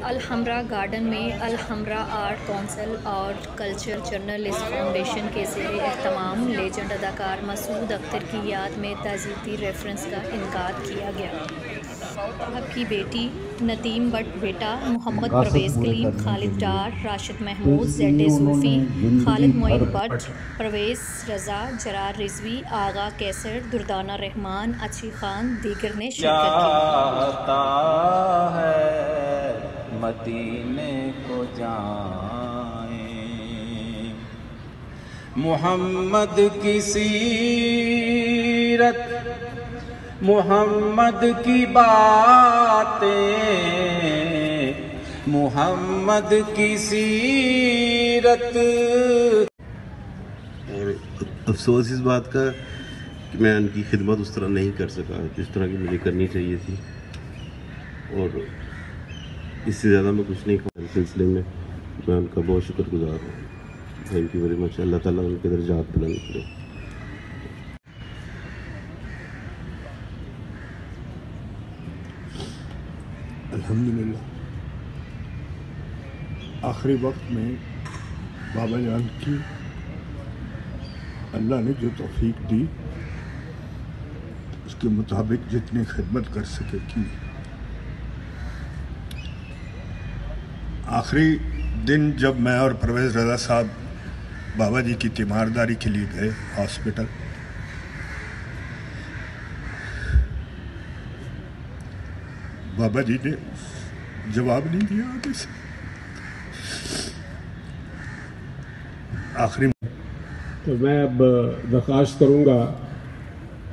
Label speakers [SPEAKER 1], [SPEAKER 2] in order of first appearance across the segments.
[SPEAKER 1] Alhamra garden میں Alhamra art council اور culture journalist foundation کے زیر اہتمام لیجنڈ اداکار مسعود اختر کی یاد میں تعزیتی ریفرنس کا انعقاد کیا گیا۔ آپ کی بیٹی نتیم بٹ، بیٹا محمد پرویز کلیم، خالد ڈار، راشد محمود، زیڈ صوفی، خالد معین بٹ، پرویز رضا، جرار رضوی، آغا کیسر، دردانہ رحمان، اچھی خان دیگر نے شرکت کی۔
[SPEAKER 2] مدینے کو جائیں، محمد کی سیرت، محمد کی باتیں، محمد کی سیرت۔
[SPEAKER 3] اور افسوس اس بات کا کہ میں ان کی خدمت اس طرح نہیں کر سکا جس طرح کی مجھے کرنی چاہیے تھی، اور اس سے زیادہ میں کچھ نہیں کہوں۔ اس سلسلے میں میں ان کا بہت شکر گزار ہوں۔ Thank you very much. Allah تعالیٰ ان کے درجات بلند کرے۔
[SPEAKER 4] الحمدللہ آخری وقت میں بابا جان کی اللہ نے جو توفیق دی اس کے مطابق جتنی خدمت کر سکے کی۔ آخری دن جب میں اور پرویز رضا صاحب بابا جی کی تیمارداری کے لیے گئے ہاسپٹل، بابا جی نے جواب نہیں دیا آگے سے۔ آخری
[SPEAKER 5] تو میں اب درخواست کروں گا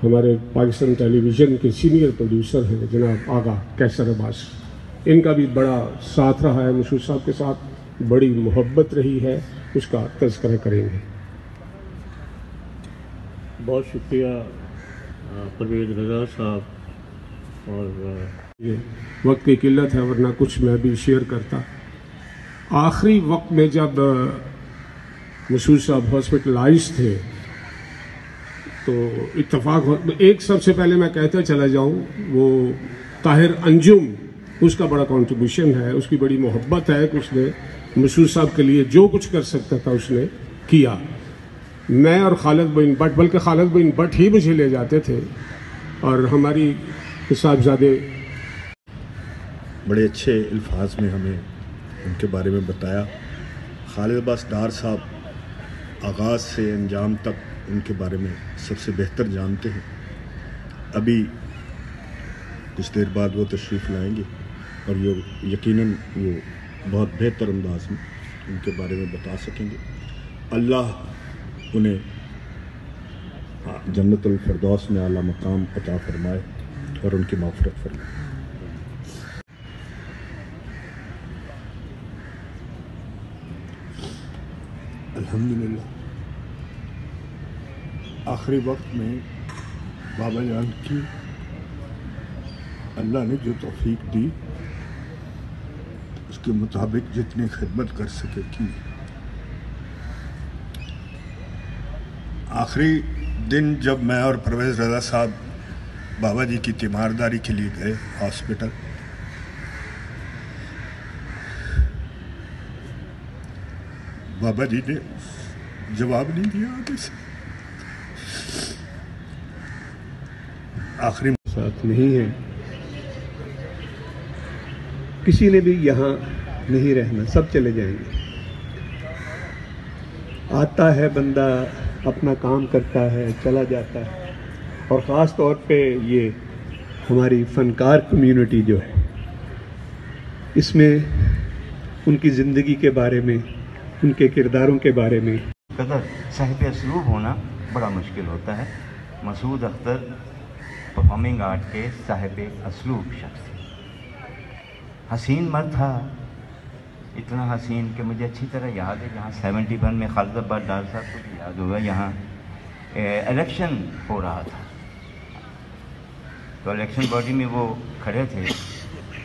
[SPEAKER 5] ہمارے پاکستان ٹیلی ویژن کے سینئر پروڈیوسر ہیں جناب آغا کیسر عباس، ان کا بھی بڑا ساتھ رہا ہے، مسعود صاحب کے ساتھ بڑی محبت رہی ہے، اس کا تذکرہ کریں گے۔
[SPEAKER 6] بہت شکریہ پرویز رضا صاحب، اور
[SPEAKER 5] یہ وقت کی قلت ہے ورنہ کچھ میں بھی شیئر کرتا۔ آخری وقت میں جب مسعود صاحب ہاسپٹلائز تھے تو اتفاق ایک سب سے پہلے میں کہتا چلا جاؤں، وہ طاہر انجم، اس کا بڑا کنٹریبیوشن ہے، اس کی بڑی محبت ہے کہ اس نے مسعود صاحب کے لیے جو کچھ کر سکتا تھا اس نے کیا۔ میں اور خالد بن بٹ، بلکہ خالد بن بٹ ہی مجھے لے جاتے تھے، اور ہماری صاحبزادے
[SPEAKER 4] بڑے اچھے الفاظ میں ہمیں ان کے بارے میں بتایا۔ خالد عباس ڈار صاحب آغاز سے انجام تک ان کے بارے میں سب سے بہتر جانتے ہیں۔ ابھی کچھ دیر بعد وہ تشریف لائیں گے اور یقیناً وہ بہت بہتر انداز میں ان کے بارے میں بتا سکیں گے۔ اللہ انہیں جنت الفردوس میں اعلیٰ مقام عطا فرمائے اور ان کی مغفرت فرمائے۔ الحمدللہ آخری وقت میں بابا جان کی اللہ نے جو توفیق دی اس کے مطابق جتنی خدمت کر سکے کی۔ آخری دن جب میں اور پرویز رضا صاحب بابا جی کی تیمارداری کے لیے گئے ہاسپٹل، بابا جی نے جواب نہیں دیا آگے سے۔ آخری
[SPEAKER 5] ساتھ نہیں ہے، کسی نے بھی یہاں نہیں رہنا، سب چلے جائیں گے۔ آتا ہے بندہ اپنا کام کرتا ہے چلا جاتا ہے، اور خاص طور پہ یہ ہماری فنکار کمیونٹی جو ہے، اس میں ان کی زندگی کے بارے میں، ان کے کرداروں کے بارے میں
[SPEAKER 7] قدر صاحب اسلوب ہونا بڑا مشکل ہوتا ہے۔ مسعود اختر پرفارمنگ آرٹ کے صاحب اسلوب شخص، حسین مرد تھا، اتنا حسین کہ مجھے اچھی طرح یاد ہے، جہاں 71 میں خالد عباس ڈار صاحب کو بھی یاد ہوگا، یہاں الیکشن ہو رہا تھا تو الیکشن باڈی میں وہ کھڑے تھے،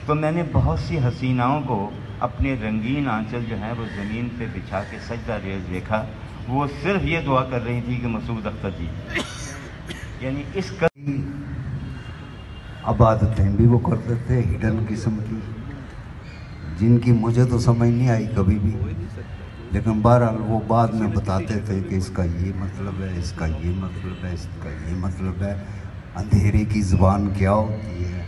[SPEAKER 7] تو میں نے بہت سی حسیناؤں کو اپنے رنگین آنچل جو ہیں وہ زمین پہ بچھا کے سجدہ ریز دیکھا، وہ صرف یہ دعا کر رہی تھی کہ مسعود اختر جی، یعنی اس
[SPEAKER 8] عبادتیں بھی وہ کرتے تھے ہڈن قسم کی، جن کی مجھے تو سمجھ نہیں آئی کبھی بھی، لیکن بہرحال وہ بعد میں بتاتے تھے کہ اس کا یہ مطلب ہے، اس کا یہ مطلب ہے، اس کا یہ مطلب ہے، اندھیرے کی زبان کیا ہوتی ہے،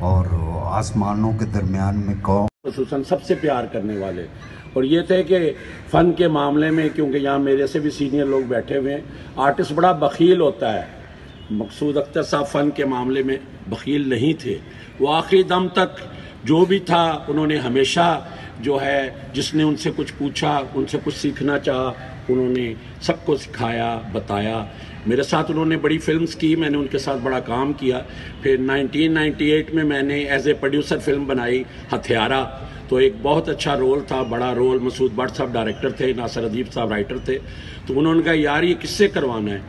[SPEAKER 8] اور آسمانوں کے درمیان میں کون.
[SPEAKER 5] خصوصاً سب سے پیار کرنے والے، اور یہ تھے کہ فن کے معاملے میں، کیونکہ یہاں میرے سے بھی سینئر لوگ بیٹھے ہوئے ہیں، آرٹسٹ بڑا بخیل ہوتا ہے. مقصود اختر صاحب فن کے معاملے میں بخیل نہیں تھے. وہ آخری دم تک جو بھی تھا انہوں نے ہمیشہ جو ہے، جس نے ان سے کچھ پوچھا، ان سے کچھ سیکھنا چاہا، انہوں نے سب کو سکھایا، بتایا. میرے ساتھ انہوں نے بڑی فلمز کی، میں نے ان کے ساتھ بڑا کام کیا. پھر 1998 میں میں نے ایز اے پروڈیوسر فلم بنائی ہتھیارا، تو ایک بہت اچھا رول تھا، بڑا رول. مسعود بٹ صاحب ڈائریکٹر تھے، ناصر ادیب صاحب رائٹر تھے. تو انہوں نے کہا یار یہ کس سے کروانا ہے؟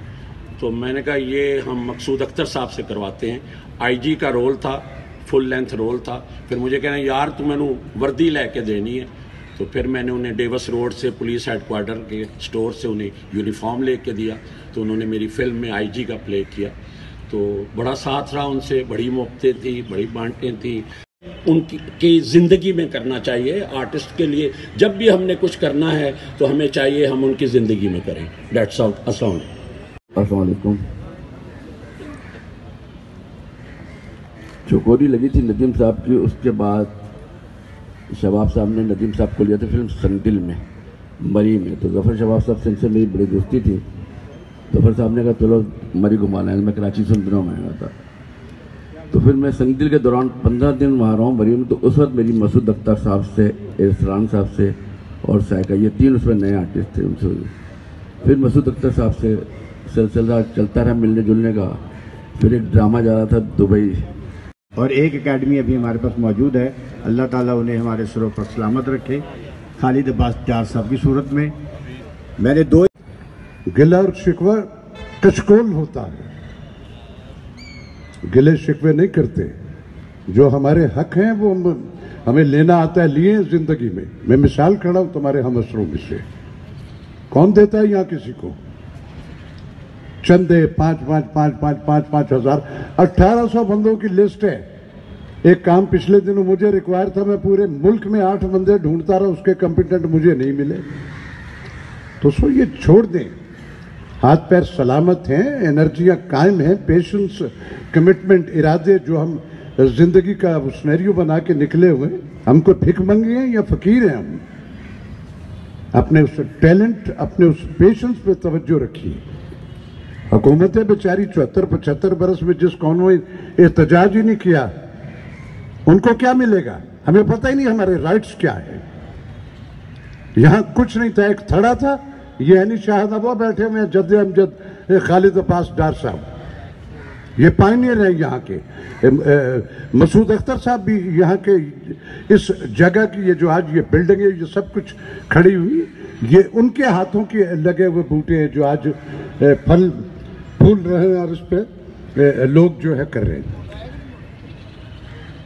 [SPEAKER 5] تو میں نے کہا یہ ہم مقصود اختر صاحب سے کرواتے ہیں. آئی جی کا رول تھا، فل لینتھ رول تھا. پھر مجھے کہنا یار تو میں نے وردی لے کے دینی ہے. تو پھر میں نے انہیں ڈیوس روڈ سے پولیس ہیڈ کوارٹر کے سٹور سے انہیں یونیفارم لے کے دیا. تو انہوں نے میری فلم میں آئی جی کا پلے کیا. تو بڑا ساتھ رہا ان سے، بڑی محبتیں تھیں، بڑی بانٹیں تھیں. ان کی زندگی میں کرنا چاہیے آرٹسٹ کے لیے. جب بھی ہم نے کچھ کرنا ہے تو ہمیں چاہیے ہم ان کی زندگی میں کریں. That's all.
[SPEAKER 9] السلام علیکم. چوکوری لگی تھی ندیم صاحب کی، اس کے بعد شباب صاحب نے ندیم صاحب کو لیا تھا فلم سنگ دل میں، مری میں. تو ظفر شباب صاحب سے میری بڑی دوستی تھی. ظفر صاحب نے کہا چلو مری گھمانا ہے. میں کراچی سے ان دنوں میں آیا تھا. تو پھر میں سنگ دل کے دوران 15 دن وہاں رہا ہوں مری میں. تو اس وقت میری مسعود اختر صاحب سے، ارسلان صاحب سے اور سائیکا، یہ 3 اس میں نئے آرٹسٹ تھے. ان سے پھر مسعود اختر صاحب سے سلسلہ چلتا رہا ملنے جلنے کا. پھر ایک ڈرامہ جا رہا تھا دبئی.
[SPEAKER 10] اور ایک اکیڈمی ابھی ہمارے پاس موجود ہے، اللہ تعالیٰ انہیں ہمارے سروں پر سلامت رکھے. خالد عباس ڈار صاحب کی صورت میں میں نے 2
[SPEAKER 11] گلہ اور شکوہ کچکول ہوتا ہے. گلے شکوے نہیں کرتے. جو ہمارے حق ہیں وہ ہمیں لینا آتا ہے، لیے زندگی میں. میں مثال کھڑا ہوں تمہارے ہم اسروں میں سے. کون دیتا ہے یہاں کسی کو؟ چندے 5,000 1800 بندوں کی لسٹ ہے. ایک کام پچھلے دنوں مجھے ریکوائر تھا، میں پورے ملک میں 8 بندے ڈھونڈتا رہا، اس کے کمپیٹنٹ مجھے نہیں ملے. تو سو یہ چھوڑ دیں. ہاتھ پیر سلامت ہیں، انرجیاں قائم ہیں، پیشنس، کمٹمنٹ، ارادے جو ہم زندگی کا سینیریو بنا کے نکلے ہوئے. ہم کو بھیک منگے ہیں یا فقیر ہیں؟ ہم اپنے اس ٹیلنٹ، اپنے اس پیشنس پہ توجہ رکھیے. حکومتیں بیچاری 74-75 برس میں جس قوم نے احتجاج ہی نہیں کیا، ان کو کیا ملے گا؟ ہمیں پتہ ہی نہیں ہمارے رائٹس کیا ہے. یہاں کچھ نہیں تھا، ایک تھڑا تھا. یہ اینی شاہد ابا بیٹھے ہوئے ہیں، جد امجد خالد عباس ڈار صاحب، یہ پائنیئر ہیں یہاں کے. مسعود اختر صاحب بھی یہاں کے اس جگہ کی، یہ جو آج یہ بلڈنگ ہے، یہ سب کچھ کھڑی ہوئی، یہ ان کے ہاتھوں کے لگے ہوئے بوٹے ہیں جو آج پھل پھول رہے ہیں اور اس پہ لوگ جو ہے کر رہے ہیں.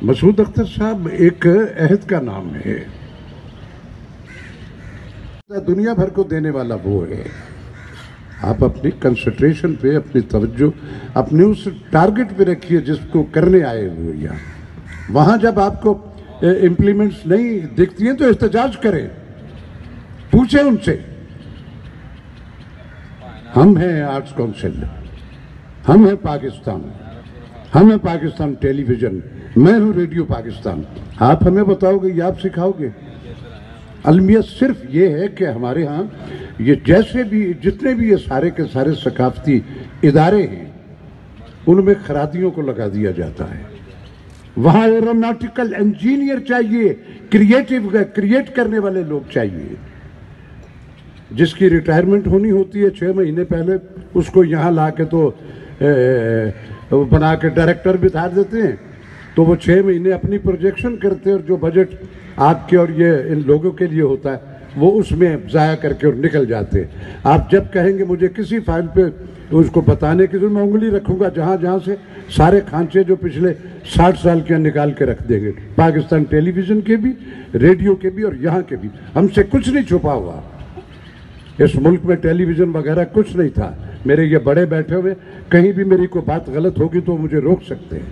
[SPEAKER 11] مسعود اختر صاحب ایک عہد کا نام ہے. دنیا بھر کو دینے والا وہ ہے. آپ اپنی کنسنٹریشن پہ، اپنی توجہ اپنے اس ٹارگٹ پہ رکھیے جس کو کرنے آئے ہوئے. یہاں وہاں جب آپ کو امپلیمنٹس نہیں دکھتی ہیں تو احتجاج کریں، پوچھیں ان سے. ہم ہیں آرٹس کونسل، ہم ہیں پاکستان، ہم ہیں پاکستان ٹیلی ویژن، میں ہوں ریڈیو پاکستان. آپ ہمیں بتاؤ گے یا آپ سکھاؤ گے؟ المیت صرف یہ ہے کہ ہمارے ہاں یہ جیسے بھی جتنے بھی یہ سارے کے سارے ثقافتی ادارے ہیں ان میں خرادیوں کو لگا دیا جاتا ہے. وہاں ایروناٹیکل انجینئر چاہیے، کریٹ کرنے والے لوگ چاہیے. جس کی ریٹائرمنٹ ہونی ہوتی ہے 6 مہینے پہلے، اس کو یہاں لا کے تو بنا کے ڈائریکٹر بھی دھار دیتے ہیں. تو وہ 6 مہینے اپنی پروجیکشن کرتے ہیں، اور جو بجٹ آپ کے اور یہ ان لوگوں کے لیے ہوتا ہے وہ اس میں ضائع کر کے اور نکل جاتے ہیں. آپ جب کہیں گے مجھے کسی فائل پہ اس کو بتانے کی ضرورت، میں انگلی رکھوں گا جہاں جہاں سے سارے کھانچے جو پچھلے 60 سال کے نکال کے رکھ دیں گے. پاکستان ٹیلی ویژن کے بھی، ریڈیو کے بھی اور یہاں کے بھی. ہم سے کچھ نہیں چھپا ہوا. اس ملک میں ٹیلی ویژن وغیرہ کچھ نہیں تھا. میرے یہ بڑے بیٹھے ہوئے، کہیں بھی میری کوئی بات غلط ہوگی تو مجھے روک سکتے ہیں.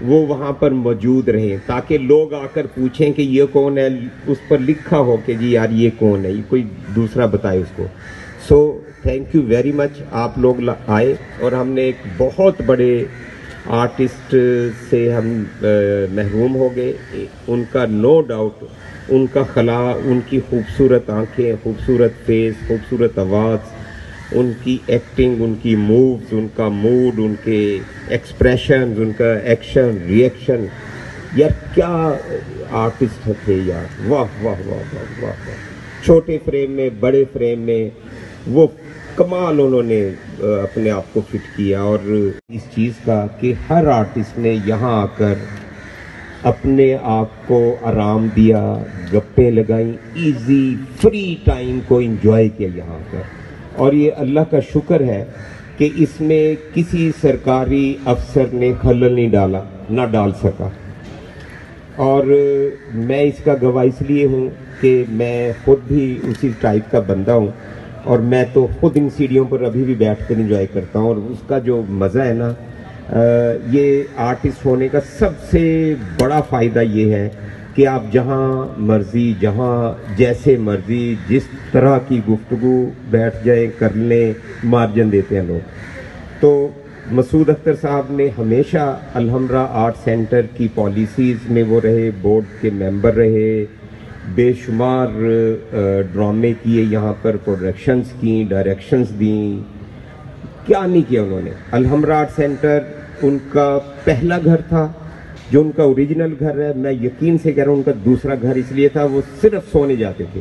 [SPEAKER 12] وہ وہاں پر موجود رہیں تاکہ لوگ آ کر پوچھیں کہ یہ کون ہے, اس پر لکھا ہو کہ جی یار یہ کون ہے, یہ کوئی دوسرا بتائے اس کو. سو تھینک یو ویری مچ, آپ لوگ آئے اور ہم نے ایک بہت بڑے آرٹسٹ سے ہم محروم ہو گئے. ان کا نو ڈاؤٹ, ان کا خلا, ان کی خوبصورت آنکھیں, خوبصورت فیس, خوبصورت آواز, ان کی ایکٹنگ, ان کی مووز, ان کا موڈ, ان کے ایکسپریشنز, ان کا ایکشن ریئیکشن, یار کیا آرٹسٹ تھے یار, واہ واہ واہ واہ واہ. چھوٹے فریم میں, بڑے فریم میں, وہ کمال انہوں نے اپنے آپ کو فٹ کیا. اور اس چیز کا کہ ہر آرٹسٹ نے یہاں آ کر اپنے آپ کو آرام دیا, گپیں لگائیں, ایزی فری ٹائم کو انجوائے کیا یہاں پر. اور یہ اللہ کا شکر ہے کہ اس میں کسی سرکاری افسر نے خلل نہیں ڈالا, نہ ڈال سکا. اور میں اس کا گواہ اس لیے ہوں کہ میں خود بھی اسی ٹائپ کا بندہ ہوں, اور میں تو خود ان سیڑھیوں پر ابھی بھی بیٹھ کر انجوائے کرتا ہوں. اور اس کا جو مزہ ہے نا, یہ آرٹسٹ ہونے کا سب سے بڑا فائدہ یہ ہے کہ آپ جہاں مرضی, جہاں جیسے مرضی, جس طرح کی گفتگو بیٹھ جائیں, کر لیں, مارجن دیتے ہیں لوگ. تو مسعود اختر صاحب نے ہمیشہ الحمرا آرٹ سینٹر کی پالیسیز میں وہ رہے, بورڈ کے ممبر رہے, بے شمار ڈرامے کیے یہاں پر, پروڈکشنز کیں, ڈائریکشنز دیں, کیا نہیں کیا انہوں نے. الحمرا آرٹ سینٹر ان کا پہلا گھر تھا, جو ان کا اوریجنل گھر ہے. میں یقین سے کہہ رہا ہوں ان کا دوسرا گھر اس لیے تھا, وہ صرف سونے جاتے تھے.